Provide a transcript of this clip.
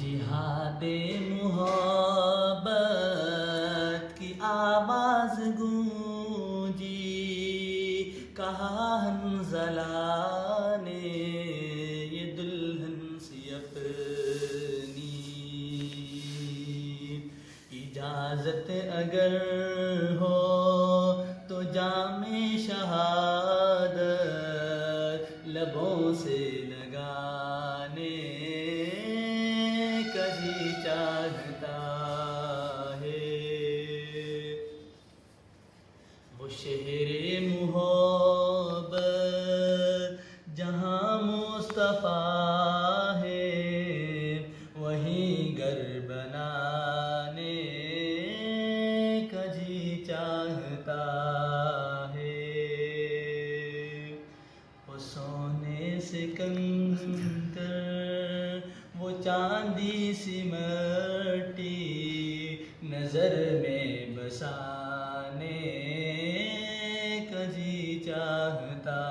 जिहादे मुहब्बत की आवाज गूंजी, कहा हंज़ला ने ये दुल्हन सी अपनी। इजाज़त अगर हो तो जामे शहादत लबों से लगाने कभी चाहता है। वो शहरे मोहब्बत जहाँ मुस्तफ़ा है, वहीं घर बनाने कभी चाहता है। वो सोने से कंकर, वो चांदी सी मट्टी नजर में बसाने कभी चाहता